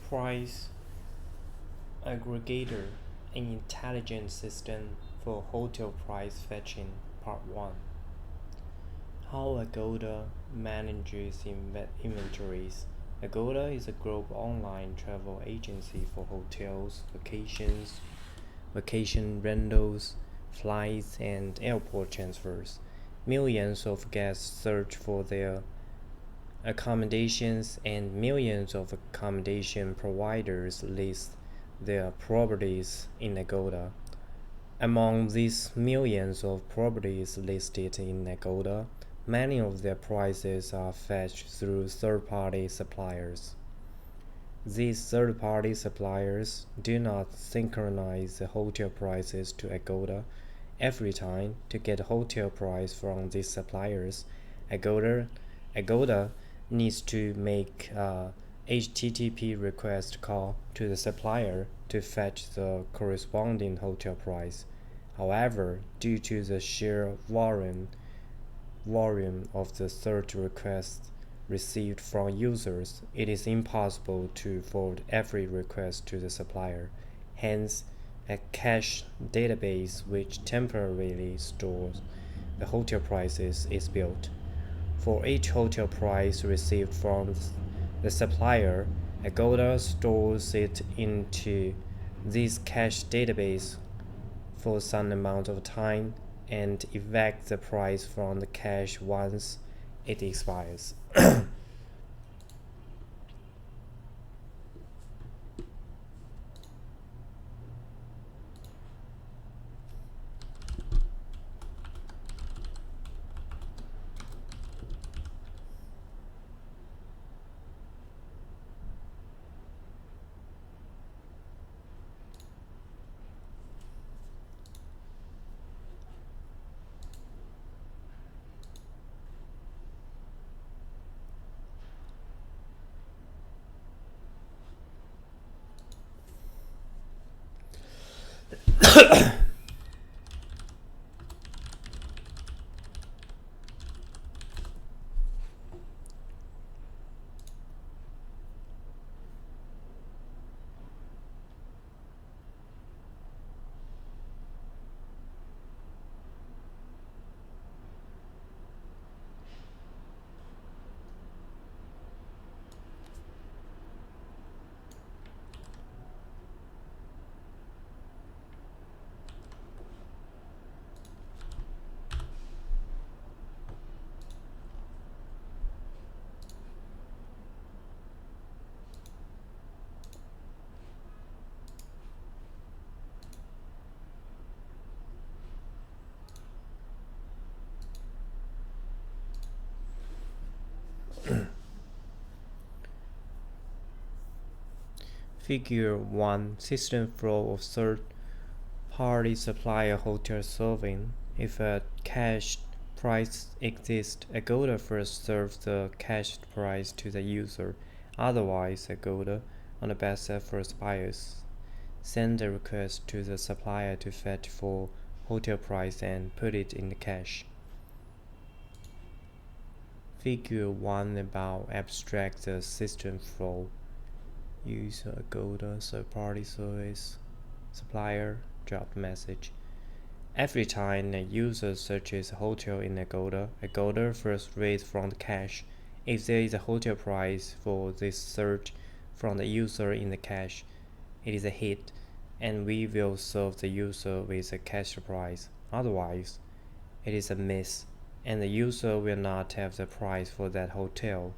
Price Aggregator, an intelligent system for hotel price fetching. Part 1. How Agoda manages inventories. Agoda is a global online travel agency for hotels, vacation rentals, flights, and airport transfers. Millions of guests search for their accommodations, and millions of accommodation providers list their properties in Agoda. Among these millions of properties listed in Agoda, many of their prices are fetched through third-party suppliers. These third-party suppliers do not synchronize the hotel prices to Agoda every time. To get a hotel price from these suppliers. Agoda needs to make a HTTP request call to the supplier to fetch the corresponding hotel price. However, due to the sheer volume of the search requests received from users, it is impossible to forward every request to the supplier. Hence, a cache database which temporarily stores the hotel prices is built. For each hotel price received from the supplier, Agoda stores it into this cache database for some amount of time and evac the price from the cache once it expires. Figure 1. System flow of third-party supplier hotel serving. If a cached price exists, Agoda first serves the cached price to the user. Otherwise, Agoda, on the best efforts buyers, send a request to the supplier to fetch for hotel price and put it in the cache. Figure 1 about abstract the system flow. Use Agoda third-party service supplier dropped message. Every time a user searches a hotel in Agoda, Agoda first reads from the cache. If there is a hotel price for this search from the user in the cache, it is a hit, and we will serve the user with a cached price. Otherwise, it is a miss, and the user will not have the price for that hotel.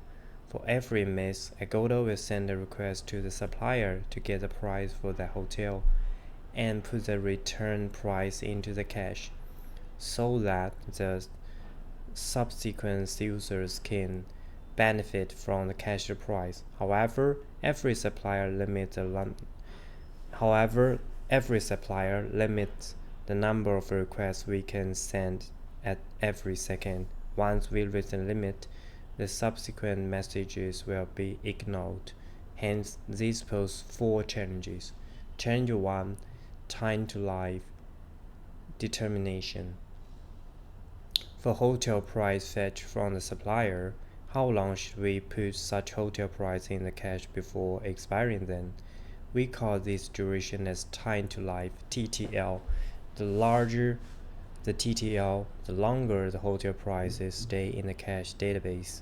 For every miss, Agoda will send a request to the supplier to get the price for that hotel and put the return price into the cache so that the subsequent users can benefit from the cached price. However, every supplier limits the number of requests we can send at every second. Once we reach the limit, the subsequent messages will be ignored. Hence, this poses 4 challenges. Challenge 1. Time to live determination. For hotel price fetch from the supplier, How long should we put such hotel price in the cache before expiring them? We call this duration as time to life, TTL. The larger the TTL, the longer the hotel prices stay in the cache database.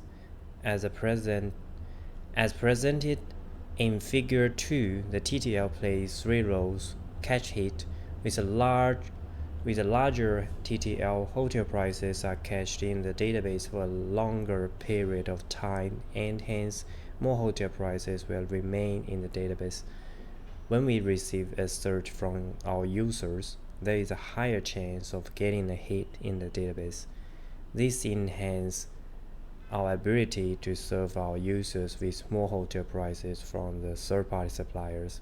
As presented in Figure 2, the TTL plays three roles: cache hit, with a larger TTL, hotel prices are cached in the database for a longer period of time, and hence more hotel prices will remain in the database. When we receive a search from our users, there is a higher chance of getting a hit in the database. This enhances our ability to serve our users with more hotel prices from the third-party suppliers.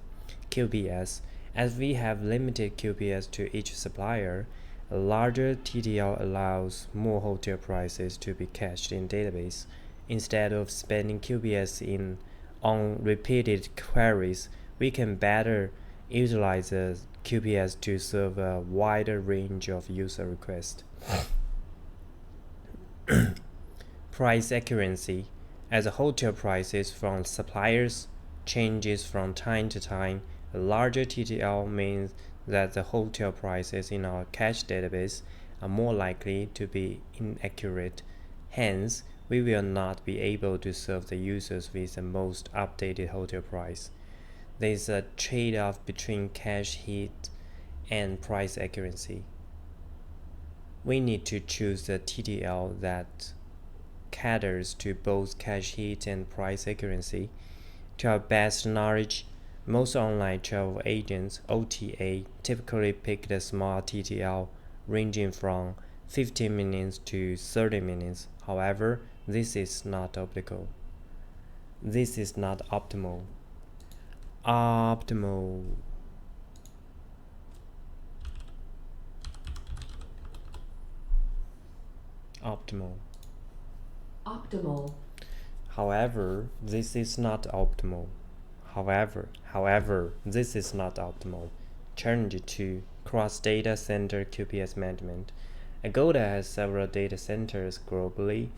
QPS. As we have limited QPS to each supplier, a larger TTL allows more hotel prices to be cached in database. Instead of spending QPS on repeated queries, we can better utilize the QPS to serve a wider range of user requests. Price accuracy. As hotel prices from suppliers changes from time to time, a larger TTL means that the hotel prices in our cache database are more likely to be inaccurate. Hence, we will not be able to serve the users with the most updated hotel price. There is a trade-off between cache hit and price accuracy. We need to choose the TTL that caters to both cache hit and price accuracy. To our best knowledge, most online travel agents (OTA) typically pick the small TTL ranging from 15 minutes to 30 minutes. However, this is not optimal. However, this is not optimal. This is not optimal. Challenge 2: Cross-data center QPS management. Agoda has several data centers globally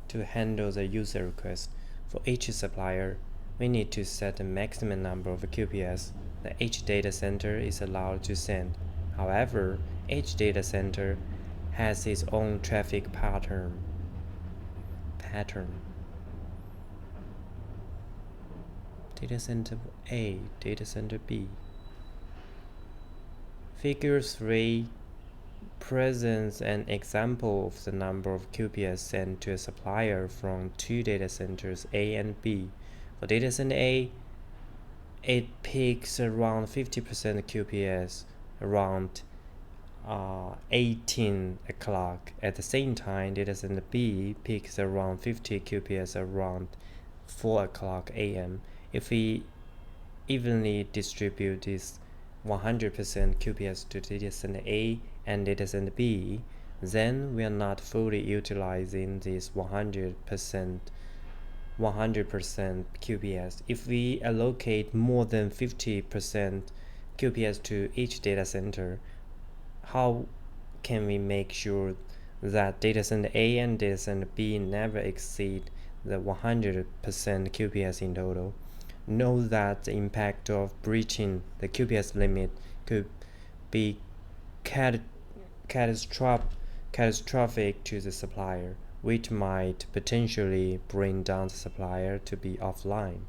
to handle the user requests. For each supplier, we need to set a maximum number of QPS that each data center is allowed to send. However, each data center has its own traffic pattern. Data center A, data center B. Figure 3 presents an example of the number of QPS sent to a supplier from two data centers A and B. For data center A, it peaks around 50% QPS around 18 o'clock. At the same time, data center B peaks around 50 QPS around 4 o'clock a.m. If we evenly distribute this 100% QPS to data center A and data center B, then we are not fully utilizing this 100% QPS. If we allocate more than 50% QPS to each data center, how can we make sure that data center A and data center B never exceed the 100% QPS in total? Know that the impact of breaching the QPS limit could be catastrophic to the supplier, which might potentially bring down the supplier to be offline.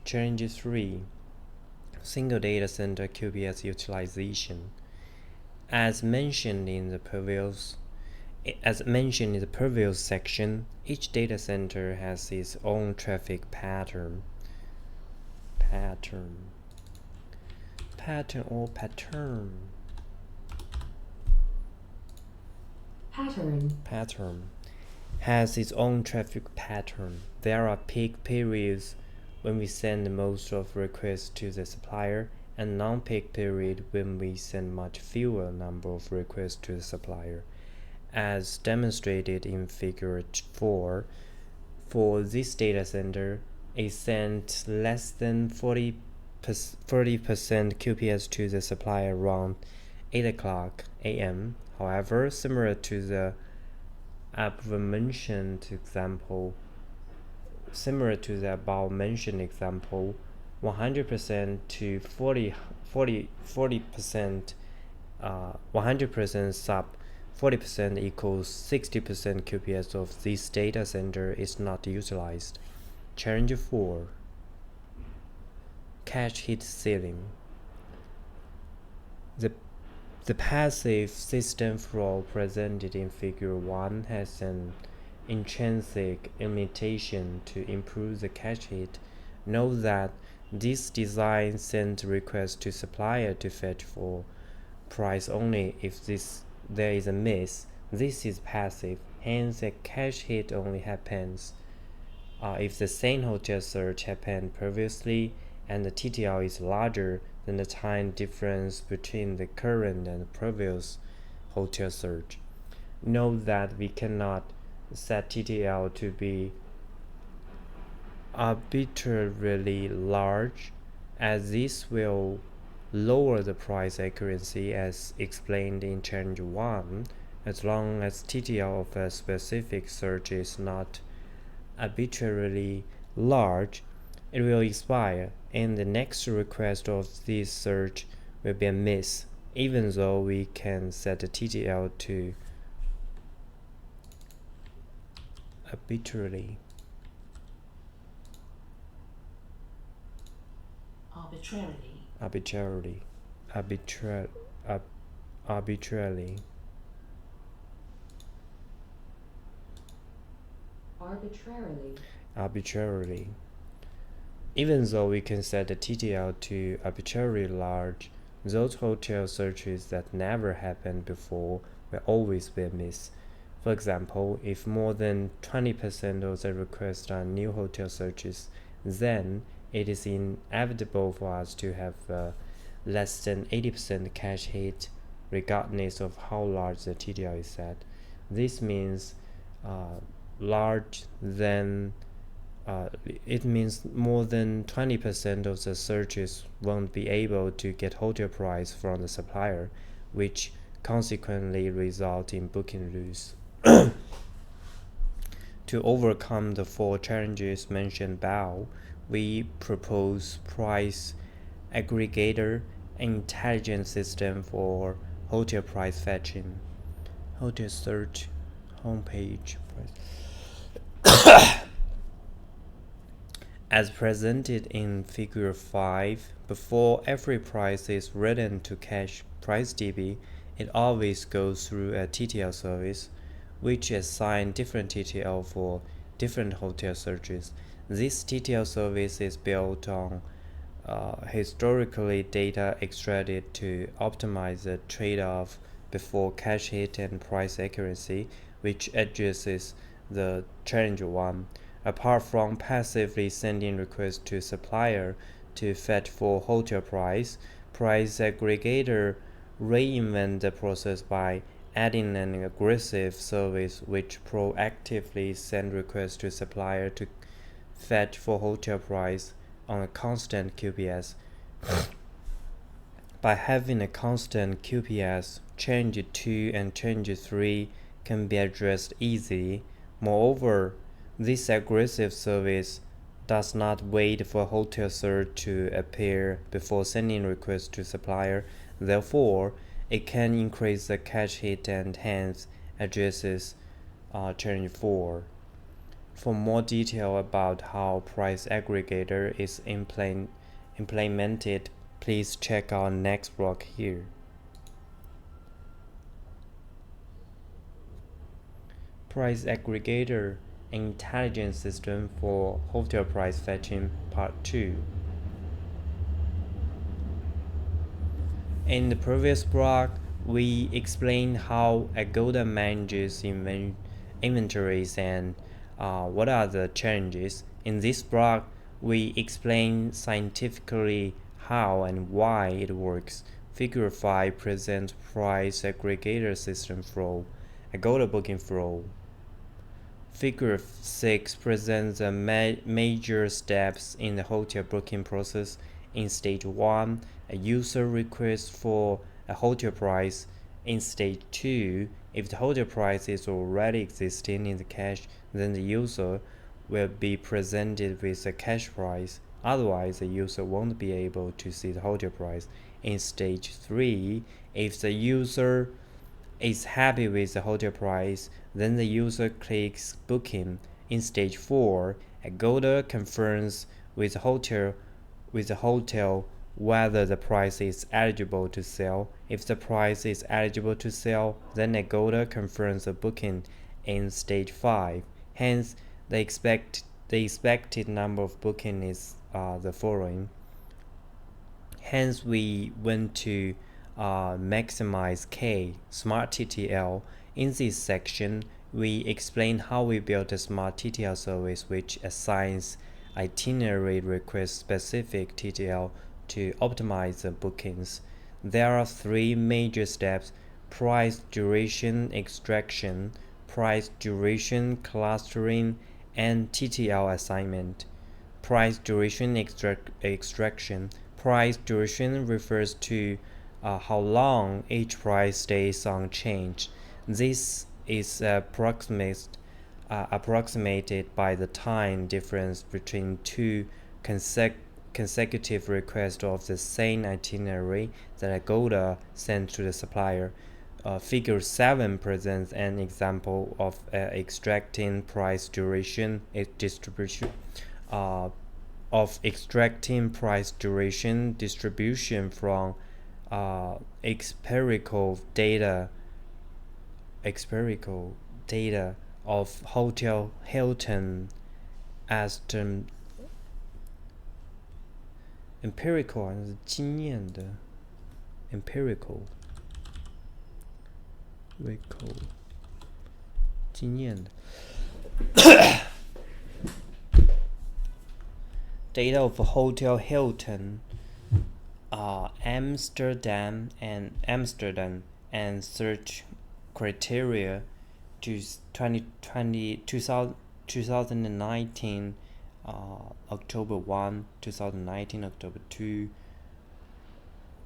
Challenge 3: Single data center QPS utilization. As mentioned in the previous section, each data center has its own traffic pattern. Has its own traffic pattern. There are peak periods when we send most of requests to the supplier, and non-peak period when we send much fewer number of requests to the supplier. As demonstrated in Figure 4, for this data center, it sent less than 30% QPS to the supplier around 8 o'clock a.m. However, similar to the above-mentioned example, similar to the above mentioned example, 100% to 40% 100% sub 40% equals 60% QPS of this data center is not utilized. Challenge 4. Cache heat ceiling. The passive system flow presented in Figure 1 has an intrinsic limitation to improve the cache hit. Note that this design sends requests to supplier to fetch for price only if there is a miss. This is passive, hence a cache hit only happens if the same hotel search happened previously and the TTL is larger than the time difference between the current and previous hotel search. Note that we cannot set TTL to be arbitrarily large, as this will lower the price accuracy as explained in challenge 1. As long as TTL of a specific search is not arbitrarily large, it will expire, and the next request of this search will be a miss, even though we can set the TTL to arbitrarily. Arbitrarily. Even though we can set the TTL to arbitrarily large, those hotel searches that never happened before will always be a miss. For example, if more than 20% of the requests are new hotel searches, then it is inevitable for us to have less than 80% cache hit regardless of how large the TTL is set. This means large than it means more than 20% of the searches won't be able to get hotel price from the supplier, which consequently result in booking loss. To overcome the 4 challenges mentioned above, we propose price aggregator intelligent system for hotel price fetching. Hotel search homepage as presented in Figure 5, before every price is written to cache PriceDB, it always goes through a TTL service, which assigns different TTL for different hotel searches. This TTL service is built on historically data extracted to optimize the trade-off before cache hit and price accuracy, which addresses the challenge 1. Apart from passively sending requests to supplier to fetch for hotel price aggregator reinvent the process by adding an aggressive service which proactively send requests to supplier to fetch for hotel price on a constant QPS. By having a constant QPS, change 2 and change 3 can be addressed easily. Moreover, this aggressive service does not wait for hotel search to appear before sending requests to supplier. Therefore, it can increase the cache hit and hence addresses challenge 4. For more detail about how price aggregator is implemented, please check our next blog here. Price aggregator intelligence system for hotel price fetching part 2. In the previous blog, we explained how Agoda manages inventories and what are the challenges. In this blog, we explain scientifically how and why it works. Figure 5 presents price aggregator system flow, Agoda booking flow. Figure 6 presents the major steps in the hotel booking process. In stage 1, a user requests for a hotel price. In stage 2, if the hotel price is already existing in the cache, then the user will be presented with a cash price. Otherwise, the user won't be able to see the hotel price. In stage 3, if the user is happy with the hotel price, then the user clicks booking. In stage 4, Agoda confirms with the hotel whether the price is eligible to sell. If the price is eligible to sell, then Agoda confirms the booking in stage 5. Hence, the expected number of booking is the following. Hence, we want to maximize K, Smart TTL. In this section, we explain how we built a Smart TTL service which assigns itinerary request specific TTL to optimize the bookings. There are 3 major steps: price duration extraction, price duration clustering, and TTL assignment. Price duration extraction. Price duration refers to how long each price stays unchanged. This is approximated by the time difference between 2 consecutive requests of the same itinerary that Agoda sent to the supplier. Figure 7 presents an example of extracting price duration distribution from empirical data of Hotel Hilton Aston empirical 是经验的 empirical 经验的 data of Hotel Hilton Amsterdam and search criteria to 2019 October 1, 2019 October 2,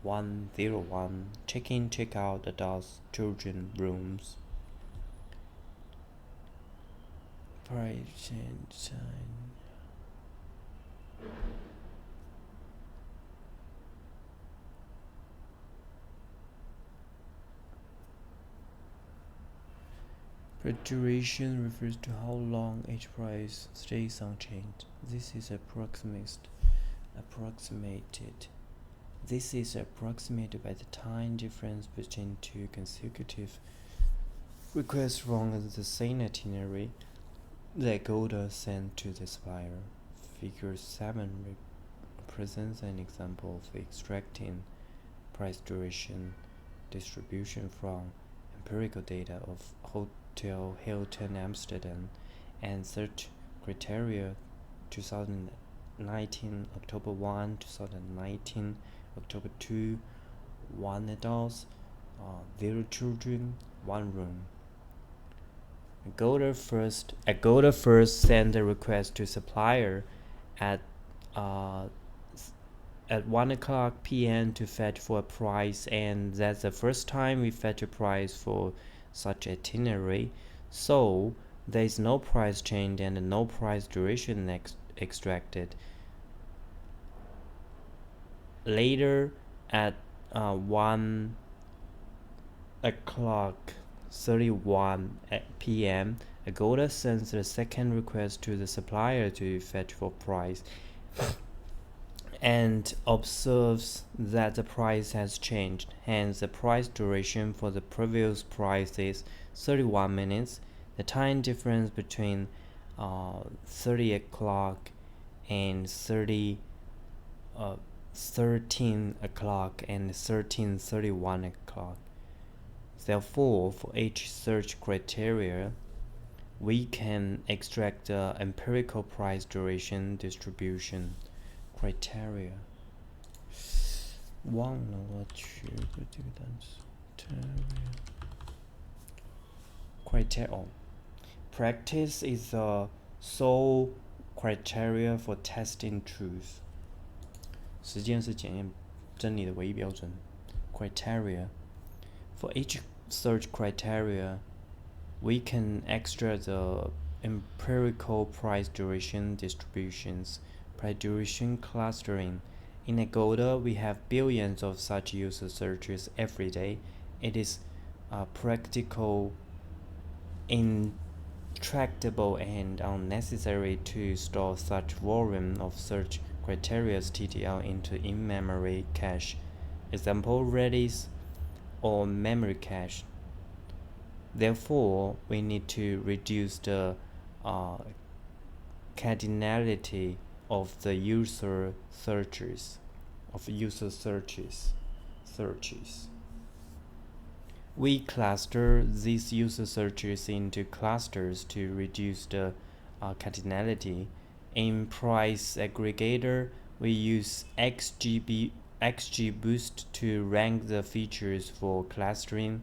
101 check-in check-out adults children rooms. Price and sign. Duration refers to how long each price stays unchanged. This is approximated by the time difference between 2 consecutive requests from the same itinerary that Agoda sent to the supplier. Figure 7 presents an example of extracting price duration distribution from empirical data of Hotel Hilton Amsterdam and search criteria 2019 October 1, 2019 October 2, 1 adults, 0 children, 1 room. Agoda first sent a request to supplier at 1:00 p.m. to fetch for a price, and that's the first time we fetch a price for such itinerary. So there is no price change and no price duration extracted. Later at 1:31 p.m. Agoda sends the second request to the supplier to fetch for price and observes that the price has changed. Hence, the price duration for the previous price is 31 minutes. The time difference between 30 o'clock and 13 o'clock and 13:31 o'clock. Therefore, for each search criteria, we can extract the empirical price duration distribution criteria. 忘了我学过这个单词 criteria. Practice is the sole criteria for testing truth. 实践是检验真理的唯一标准 criteria. For each search criteria, we can extract the empirical price duration distributions, price duration clustering. In Agoda, we have billions of such user searches every day. It is practical, intractable, and unnecessary to store such volume of search criteria TTL into in-memory cache, example Redis or memory cache. Therefore, we need to reduce the uh, cardinality of the user searches. We cluster these user searches into clusters to reduce the cardinality. In Price Aggregator, we use XGBoost to rank the features for clustering,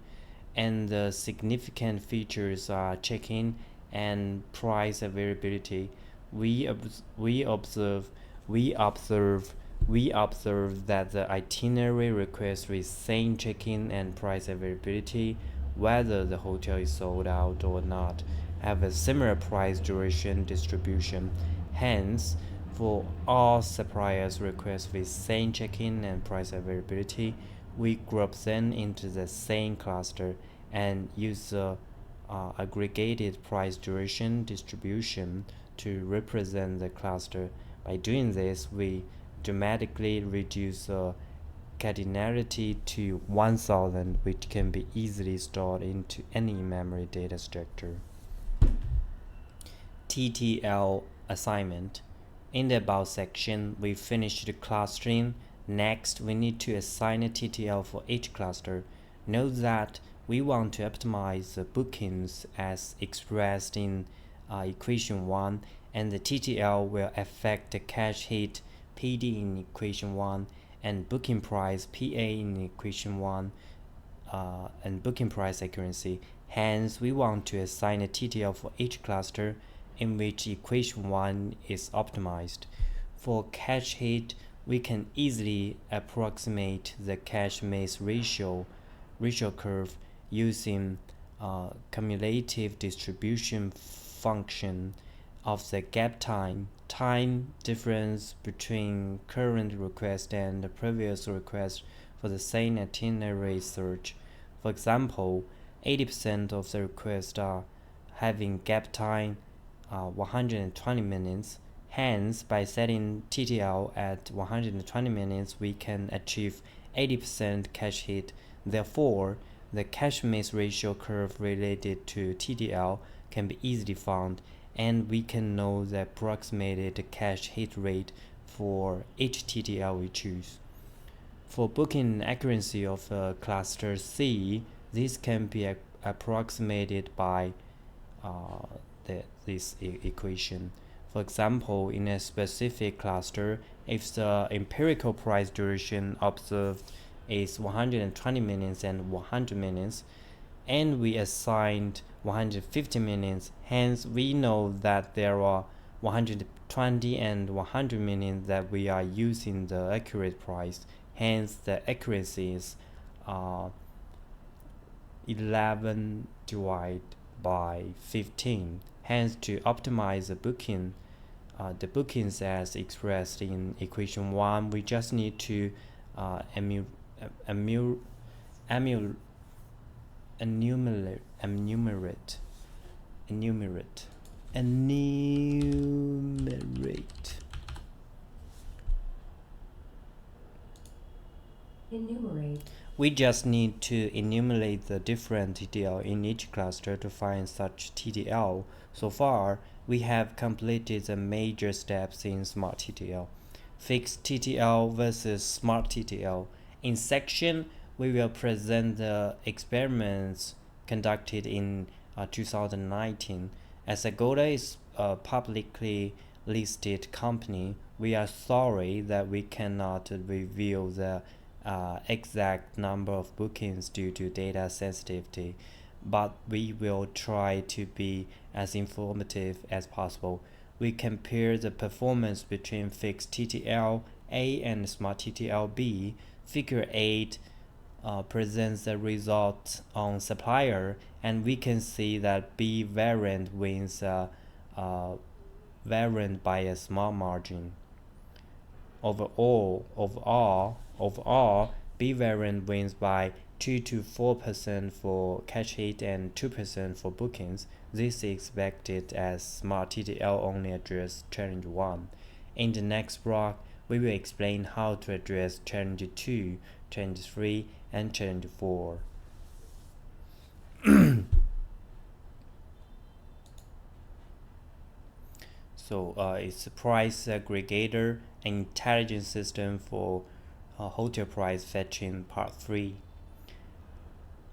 and the significant features are check-in and price availability. We observe we observe we observe that the itinerary requests with same check-in and price availability, whether the hotel is sold out or not, have a similar price duration distribution. Hence, for all suppliers requests with same check-in and price availability, we group them into the same cluster and use the aggregated price duration distribution to represent the cluster. By doing this, we dramatically reduce the cardinality to 1000, which can be easily stored into any memory data structure. TTL assignment. In the About section, we finished the clustering. Next, we need to assign a TTL for each cluster. Note that we want to optimize the bookings as expressed in equation 1, and the TTL will affect the cache hit PD in equation 1 and booking price PA in equation 1 and booking price accuracy. Hence, we want to assign a TTL for each cluster in which equation 1 is optimized. For cache hit, we can easily approximate the cache miss ratio curve using cumulative distribution function of the gap time difference between current request and the previous request for the same itinerary search. For example, 80% of the requests are having gap time 120 minutes. Hence, by setting TTL at 120 minutes, we can achieve 80% cache hit. Therefore, the cache miss ratio curve related to TTL can be easily found, and we can know the approximated cache hit rate for each TTL we choose. For booking accuracy of cluster C, this can be approximated by this equation. For example, in a specific cluster, if the empirical price duration observed is 120 minutes and 100 minutes, and we assigned 150 minutes, hence we know that there are 120 and 100 minutes that we are using the accurate price. Hence, the accuracy is 11 divided by 15. Hence, to optimize the bookings as expressed in equation 1, we just need to enumerate We just need to enumerate the different TTL in each cluster to find such TTL. So far, we have completed the major steps in Smart TTL. Fixed TTL versus Smart TTL. In section, we will present the experiments conducted in 2019. As Agoda is a publicly listed company, we are sorry that we cannot reveal the exact number of bookings due to data sensitivity, but we will try to be as informative as possible. We compare the performance between fixed TTL A and Smart TTL B. Figure 8 presents the results on supplier, and we can see that B variant wins variant by a small margin. Overall, B variant wins by 2 to 4% for cache hit and 2% for bookings. This is expected as Smart TTL only address challenge 1. In the next block, we will explain how to address challenge 2, challenge 3, and challenge 4. So it's a price aggregator, an intelligent system for hotel price fetching part 3.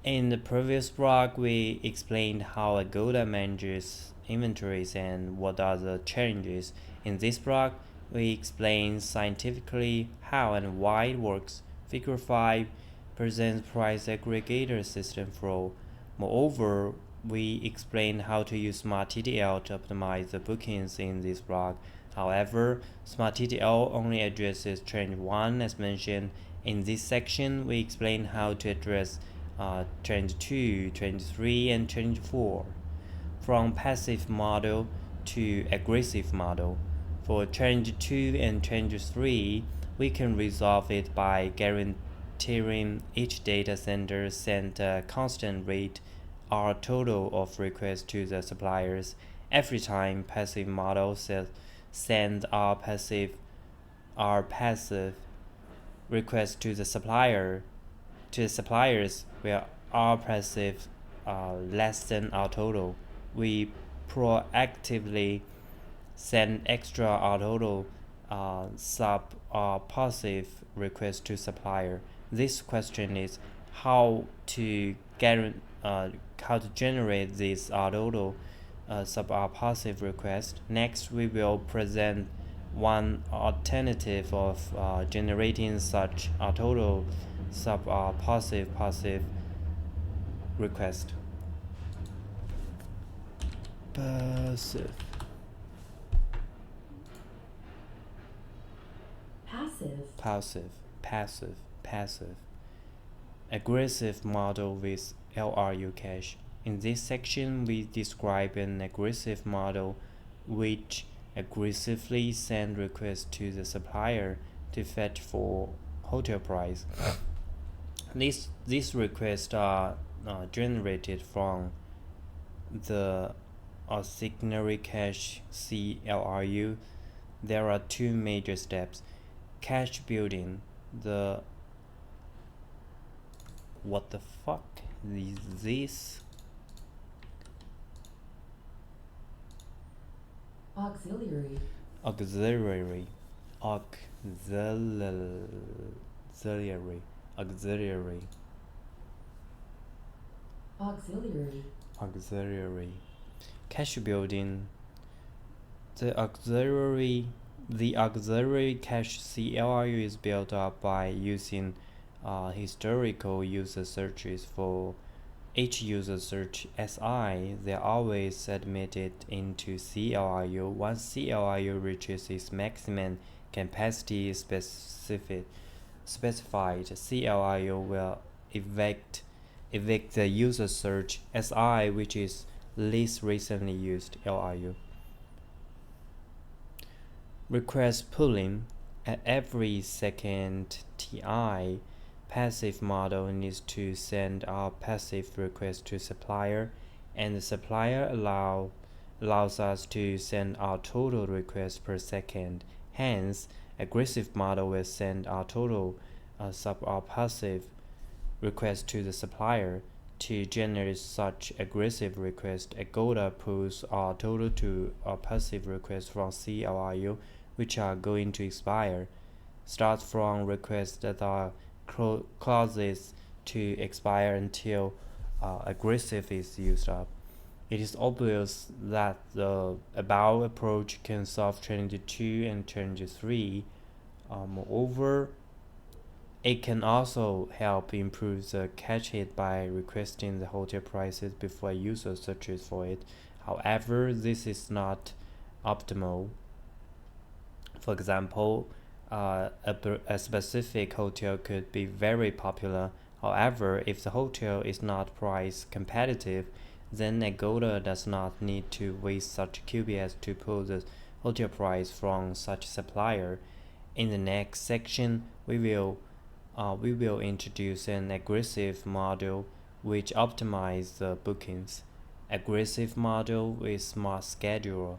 In the previous block, we explained how Agoda manages inventories and what are the challenges. In this block, we explain scientifically how and why it works. Figure 5 presents price aggregator system flow. Moreover, we explain how to use Smart TTL to optimize the bookings in this block. However, Smart TTL only addresses challenge 1 as mentioned. In this section, we explain how to address challenge 2, challenge 3, and challenge 4. From passive model to aggressive model. For challenge 2 and challenge 3, we can resolve it by guaranteeing each data center send a constant rate or total of requests to the suppliers. Every time passive model send our passive requests to the suppliers where our passive less than our total. We proactively send extra our total sub or passive request to supplier. This question is how to generate this total sub or passive request. Next, we will present one alternative of generating such a total sub or passive request. Passive. Aggressive model with LRU cache. In this section, we describe an aggressive model which aggressively sends requests to the supplier to fetch for hotel price. These requests are generated from the auxiliary cache CLRU. There are two major steps. Cache building. What the fuck is this? Auxiliary. Cache building. The auxiliary cache CLRU is built up by using historical user searches. For each user search SI, they are always admitted into CLRU. Once CLRU reaches its maximum capacity specified, CLRU will evict the user search SI, which is least recently used LRU. Request pooling. At every second TI, passive model needs to send our passive request to supplier, and the supplier allows us to send our total request per second. Hence, aggressive model will send our total sub our passive request to the supplier. To generate such aggressive request, Agoda pulls our total to our passive request from CLRU, which are going to expire. Start from requests that are closest to expire until aggressive is used up. It is obvious that the above approach can solve challenge 2 and challenge 3. Moreover, it can also help improve the cache hit by requesting the hotel prices before a user searches for it. However, this is not optimal. For example, a specific hotel could be very popular. However, if the hotel is not price competitive, then Agoda does not need to waste such QPS to pull the hotel price from such supplier. In the next section, we will introduce an aggressive model which optimizes the bookings. Aggressive model with smart scheduler.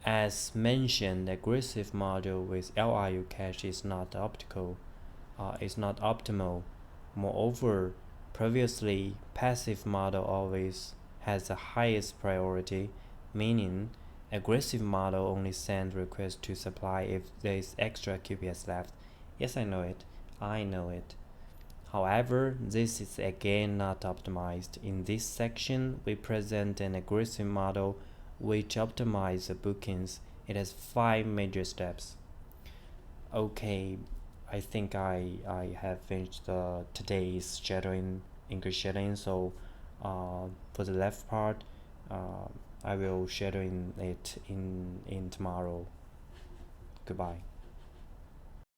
As mentioned, aggressive model with LRU cache is not optimal. Moreover, previously passive model always has the highest priority, meaning aggressive model only send requests to supply if there is extra QPS left. Yes, I know it. I know it. However, this is again not optimized. In this section, we present an aggressive model which optimizes the bookings. It has 5 major steps. Okay, I think I have finished today's shadowing English shadowing. So for the left part, I will shadowing it in tomorrow. Goodbye.